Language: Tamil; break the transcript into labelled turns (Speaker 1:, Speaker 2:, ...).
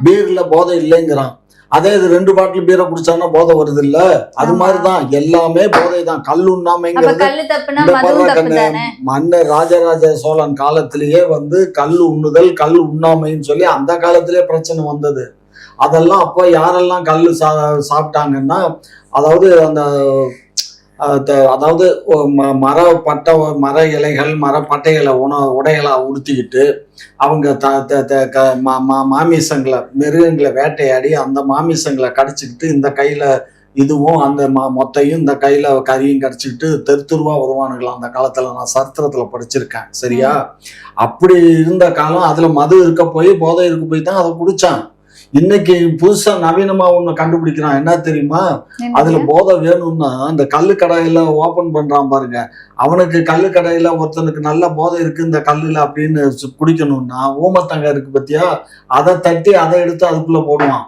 Speaker 1: பீர்ல போதை இல்லைங்கிறான். அதே இது 2 பாட்டில் பீரை குடிச்சான்னா போதை வருது இல்ல? அது மாதிரிதான் எல்லாமே போதை தான். கல் உண்ணாமைங்கிறது மன்னர் ராஜராஜ சோழன் காலத்திலேயே கல் உண்ணுதல் கல் உண்ணாமைன்னு சொல்லி அந்த காலத்திலே பிரச்சனை வந்தது. அதெல்லாம் அப்போ யாரெல்லாம் கல் சாப்பிட்டாங்கன்னா, அதாவது அந்த அதாவது மர இலைகள் மரப்பட்டைகளை உடைகளா உடுத்திக்கிட்டு அவங்க மாமிசங்களை மிருகங்களை வேட்டையாடி அந்த மாமிசங்களை கடிச்சுக்கிட்டு இந்த கையில இதுவும் அந்த மொத்தையும் இந்த கையில கறியும் கடிச்சுக்கிட்டு தெருவா வருவானுங்களாம் அந்த காலத்துல. நான் சரித்திரத்துல படிச்சிருக்கேன். சரியா? அப்படி இருந்த காலம். அதுல மது இருக்க போய் போதை இருக்க போய் தான் அதை குடிச்சான். இன்னைக்கு புதுசா நவீனமா ஒண்ணு கண்டுபிடிக்கிறான். என்ன தெரியுமா? அதுல போதை வேணும்னா அந்த கல்லு கடையில ஓபன் பண்றான் பாருங்க, அவனுக்கு கல்லு கடையில ஒருத்தனுக்கு நல்ல போதை இருக்கு இந்த கல்லுல அப்படின்னு குடிக்கணும்னா ஊமத்தங்க இருக்கு பத்தியா, அதை தட்டி அதை எடுத்து அதுக்குள்ள போடுவான்.